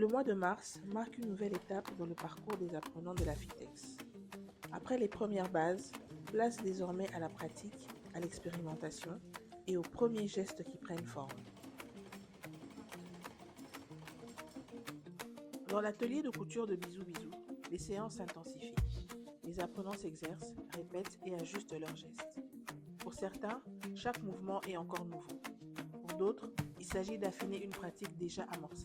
Le mois de mars marque une nouvelle étape dans le parcours des apprenants de la FITEX. Après les premières bases, place désormais à la pratique, à l'expérimentation et aux premiers gestes qui prennent forme. Dans l'atelier de couture de Bisou Bisou, les séances s'intensifient. Les apprenants s'exercent, répètent et ajustent leurs gestes. Pour certains, chaque mouvement est encore nouveau. Pour d'autres, il s'agit d'affiner une pratique déjà amorcée.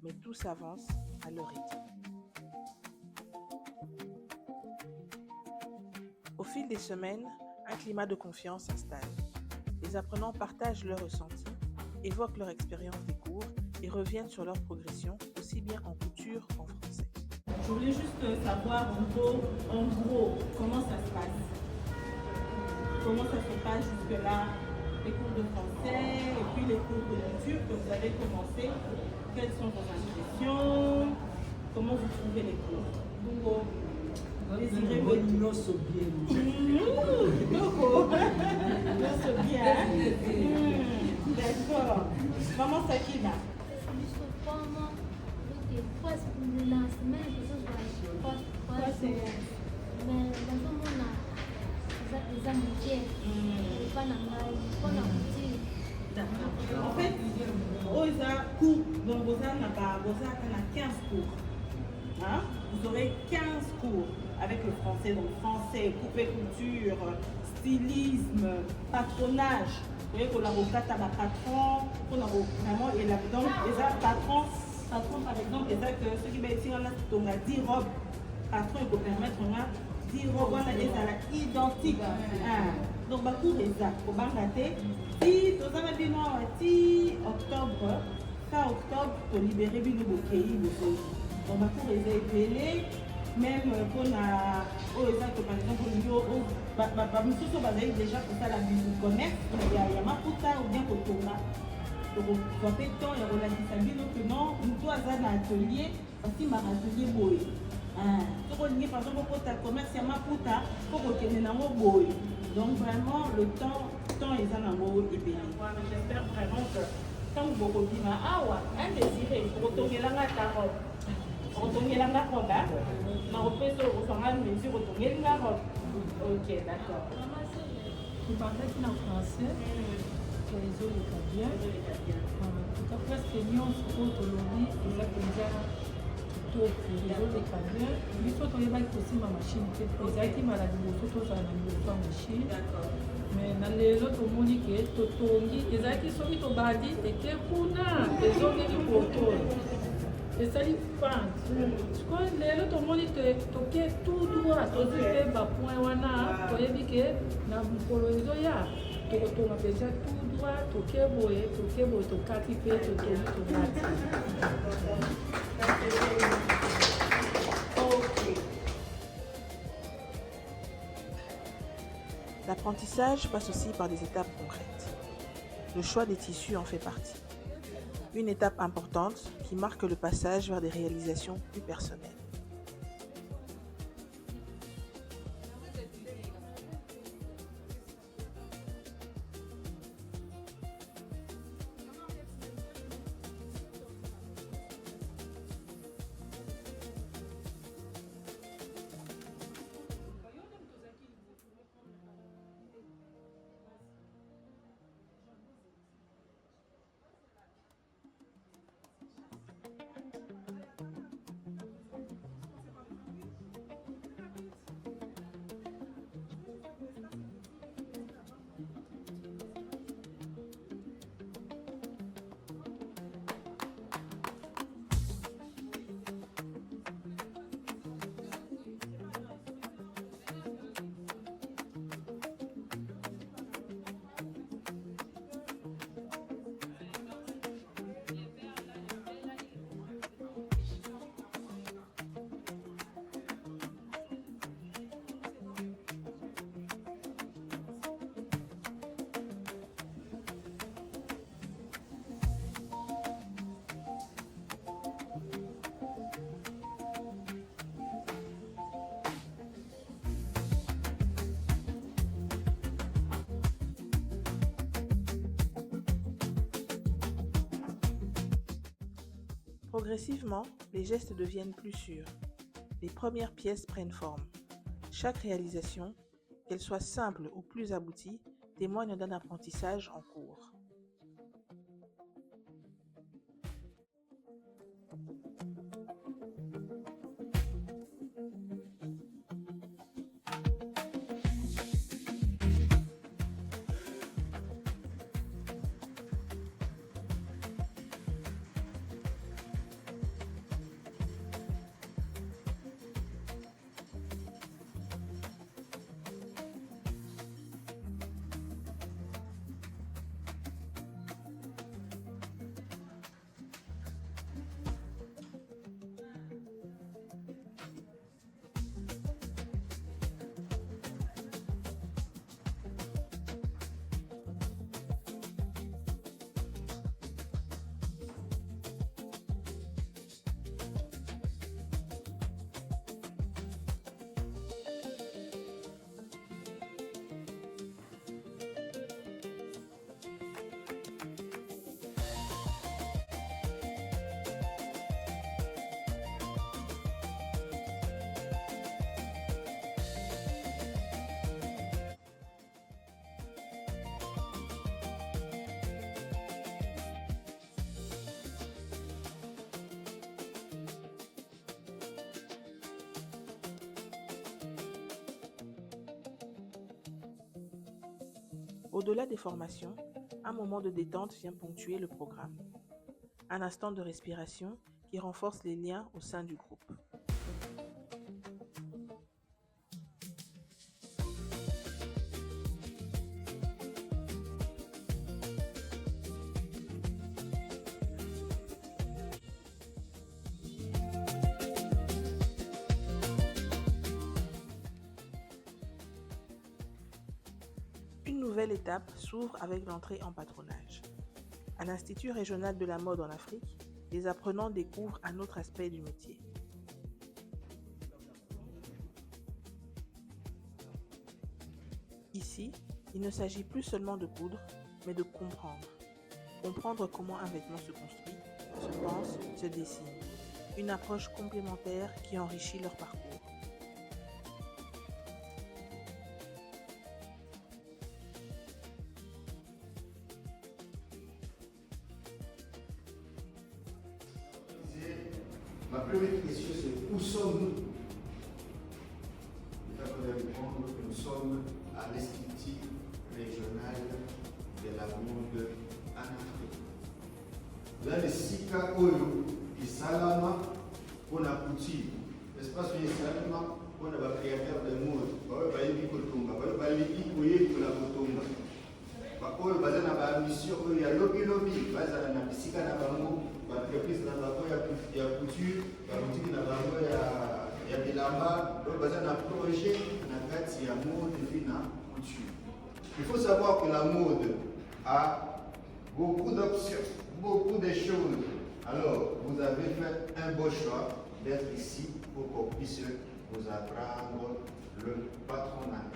Mais tous avancent à leur rythme. Au fil des semaines, un climat de confiance s'installe. Les apprenants partagent leurs ressentis, évoquent leur expérience des cours et reviennent sur leur progression, aussi bien en couture qu'en français. Je voulais juste savoir en gros, comment ça se passe. Comment ça se passe jusque-là, les cours de français et puis les cours de couture que vous avez commencé. Quelles sont vos impressions? Comment vous trouvez les cours? Désirez vous Nosso bien. Nosso bien. D'accord. Maman Sakina. En fait, cours, donc vous avez 15 cours. Hein? Vous aurez 15 cours avec le français, donc français, coupe et couture, stylisme, patronage. Vous voyez qu'on a au patron, on a vraiment, et là, donc, les patron, par exemple, ceux qui veulent ici, on a 10 robes. Patron, il peut permettre, on a 10 robes, on a identiques. Donc, ma cours est ça. Au Bangladesh, si octobre, fin octobre, pour libérer le bouquet. Donc, ma cours est épelée. Même pour la par exemple, déjà pour ça la musique commerce, il y a ma puta ou bien pour tourner. Donc, on va faire temps et on a dit que non, nous doit avoir un atelier, parce qu'il m'a atelier boy. Par exemple, pour ta commerce, il y a ma puta, pour que tu aies un boy. Donc, vraiment, le temps est un amour épelé. J'espère vraiment que quand vous vous dites, un désiré, pour retourner la robe. Retourner la robe, hein? Ok, d'accord. Je partage en français, les autres les bien. En tout cas, presque nyonso autolobie, eza kitoko, les autres les bien. Biso toyebaki kosimba machine te, ezalaki mbala liboso tozala na liboso ya machine. Mais na lelo tomoni ke totongi, ezalaki soki tobandi eke kuna ezongeli kotola. ezali pante sikoyo lelo tomoni toke tout droit tozwi mpe bapoint wana toyebi ke na mokolo ezoya tokotonga mpenza tout droit toke boye tokati mpe totongi tobati. L'apprentissage passe aussi par des étapes concrètes. Le choix des tissus en fait partie. Une étape importante qui marque le passage vers des réalisations plus personnelles. Progressivement, les gestes deviennent plus sûrs. Les premières pièces prennent forme. Chaque réalisation, qu'elle soit simple ou plus aboutie, témoigne d'un apprentissage en cours. Au-delà des formations, un moment de détente vient ponctuer le programme. Un instant de respiration qui renforce les liens au sein du groupe. Une nouvelle étape s'ouvre avec l'entrée en patronage. À l'Institut régional de la mode en Afrique, les apprenants découvrent un autre aspect du métier. Ici, il ne s'agit plus seulement de coudre, mais de comprendre. Comprendre comment un vêtement se construit, se pense, se dessine. Une approche complémentaire qui enrichit leur parcours. Ma première question, c'est où sommes-nous? Il va falloir répondre que nous sommes à l'Institut régional de la mode en Afrique. Là, le Sika Oyo, qui salama pour la couture. L'espace où il salama pour le créateur de mode. Il va y kotonga, il va y pour la kotonga. Oyo baza na ba mission oyo ya lobi baza na bisika na bango ba entreprise na bango ya couture ba boutique na bango ya bilamba oyo baza na projet na kati ya mode et na couture. Il faut savoir que la mode a beaucoup d'options, beaucoup de choses. Alors, vous avez fait un beau choix d'être ici pour qu'on puisse vous apprendre le patronage.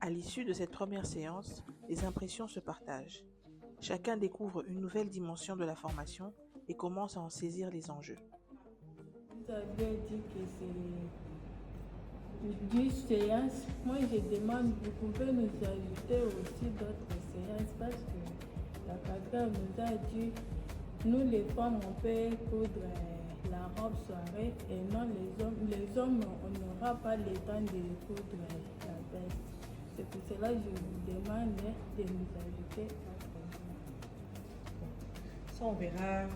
À l'issue de cette première séance, les impressions se partagent. Chacun découvre une nouvelle dimension de la formation et commence à en saisir les enjeux. Vous avez dit que c'est 10 séances. Moi, je demande, vous pouvez nous ajouter aussi d'autres séances parce que la cadre nous a dit, nous les femmes, on peut coudre la robe soirée et non les hommes. Les hommes, on n'aura pas le temps de coudre la veste. C'est pour cela que je vous demande de nous ajouter. Ça, on verra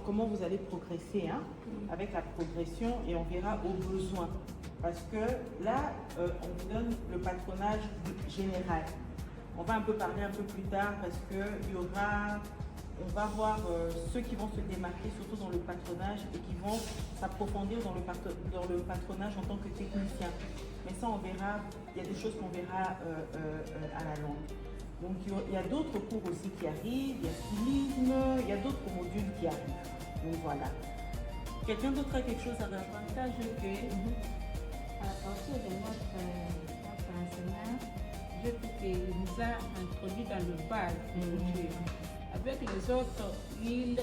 comment vous allez progresser avec la progression et on verra aux besoins. Parce que là, on vous donne le patronage général. On va un peu parler un peu plus tard parce qu'il y aura on va voir ceux qui vont se démarquer, surtout dans le patronage, et qui vont s'approfondir dans le patronage en tant que technicien. Mais ça, on verra, il y a des choses qu'on verra à la longue. Donc, il y a d'autres cours aussi qui arrivent, il y a stylisme, il y a d'autres modules qui arrivent. Donc, voilà. Quelqu'un d'autre a quelque chose à rajouter? À partir de notre enseignant, je trouve qu'il nous a introduit dans le base de couture. Avec les autres, il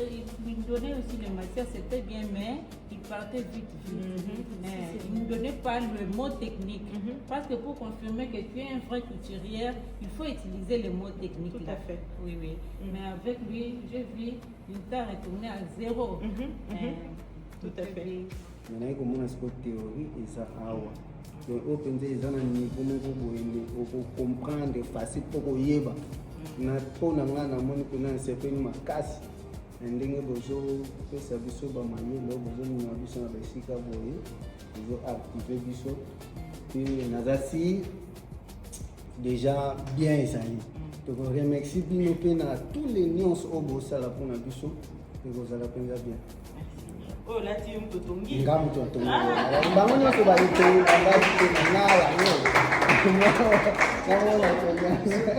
donnait aussi les matières, c'était bien, mais il partait vite. Mais il ne donnait pas le mot technique. Parce que pour confirmer que tu es un vrai couturière, il faut utiliser les mots techniques. Tout à fait. Oui, oui. Mais avec lui, j'ai vu, il t'a retourné à zéro. Tout à fait. Mais comme on a ce théorie, et ça a. Donc, open day, ils ont un niveau pour comprendre facile pour yeba. Na pona ngana moni kuna sepeni makasi ndenge bozo pesa biso ba mayelo bozo na biso na besika boye bozo activer biso puis nazasi déjà bien ezali donc on remercie bino pe na tous les nuances au bosala pona biso et bozala penza bien. Oh là tu me totongi. Ngam totongi. Bango nyonso bali te bali te na la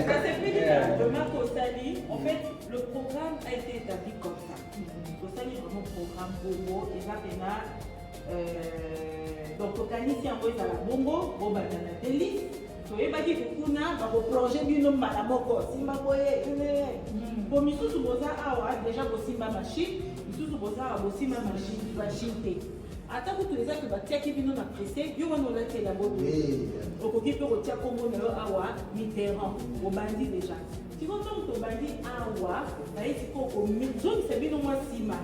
Ça s'est fait de Marc Ostali. En fait, le programme a été établi comme ça. Ostali vraiment programme Bobo et là, donc au Canisi en voyant la Bongo, Boba Danateli. So et baki kuna ba ko projet bino mala moko simba boye bo misusu boza awa déjà ko simba machine misusu boza bo simba machine te ata ko tous les actes ba tiaki bino na pressé yo wana la tela bobo okoki pe ko tia kombo na yo awa Mitterrand bo bandi déjà si vous to bandi awa na esi ko ko mizoni c'est bino moi sima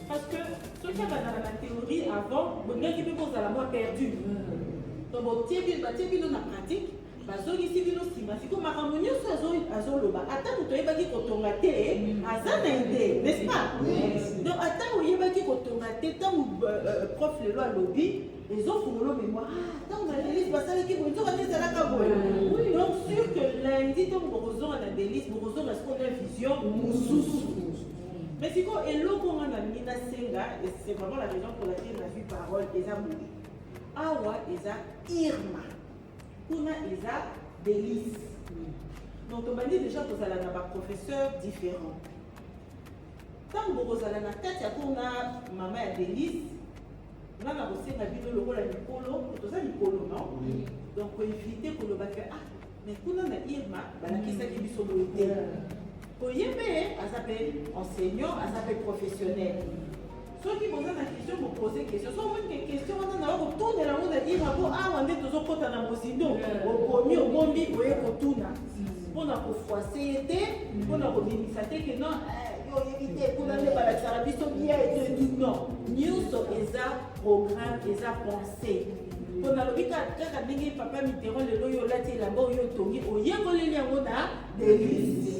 parce que ce qui va dans la théorie avant bo ngaki pe ko za la moi perdu donc bo tie bino na pratique bazongisi bino nsima siko makambo nyonso azoloba ata moto oyebaki kotonga te aza na ide n'est-ce pas donc ata oyebaki kotonga te ntango prof lelo alobi ezofungola mémoire ntango na delise basalaki boye nzoka te ezalaka boye donc sûr que lundi ntango bokozonga na delise bokozonga sikoyo vision mosusu mais siko eloko nga na lingi nasenga c'est vraiment la raison pour laquelle na vie parole eza moyi awa eza irma kuna eza délice. Donc on m'a dit déjà que vous allez avoir un professeur différent. Tant que vous allez avoir maman à délice, on a aussi la vidéo le rôle à Nicolo, tout ça Nicolo, non? Donc pour éviter que le bac mais kuna na Irma, qui s'est dit sur le terrain. Pour y aller, elle s'appelle enseignant, elle s'appelle professionnel. Ceux qui posent la question, vous posez question. Soit vous avez une question, vous tournez la roue de dire, on est tous au côté de la Mosindo, au premier, au bombi, vous voyez, au tourne. On a pour froisser, on a pour ministrer que non, éviter, pour aller par la Sarabie, bien et tout. Non, news est un programme, est un pensée. On a le cas de papa Mitterrand, le loyo là, c'est là-bas, il y a Tongi, il y a des listes.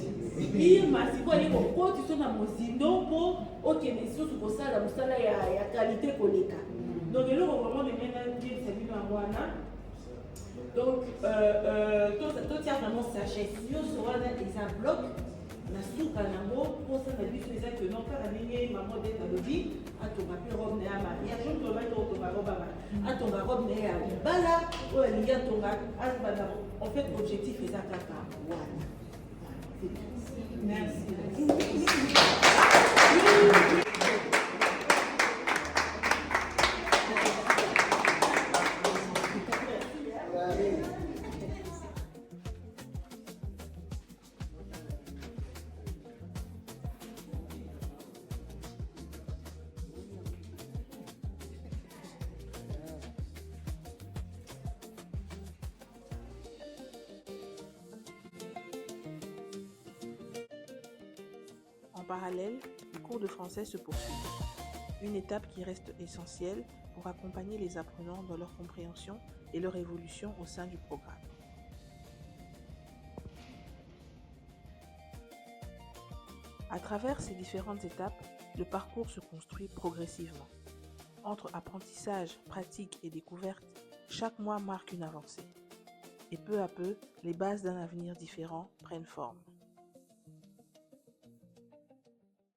Irma siko ali kokoti so na mozindo po okende susu kosala mosala ya qualité koleka donc eloko vraiment ndenge bien bino ya mwana donc totia vraiment sagesse nyonso wana eza bloc na suka nango mposa na biso eza que non kaka ndenge mama de alobi atonga mpe robe na ya mariage oyo tolobaki otonga robe atonga robe na ye ya libala oyo alingi atonga azbana en fait objectif eza kaka wana. Merci. En parallèle, le cours de français se poursuit. Une étape qui reste essentielle pour accompagner les apprenants dans leur compréhension et leur évolution au sein du programme. À travers ces différentes étapes, le parcours se construit progressivement. Entre apprentissage, pratique et découverte, chaque mois marque une avancée. Et peu à peu, les bases d'un avenir différent prennent forme.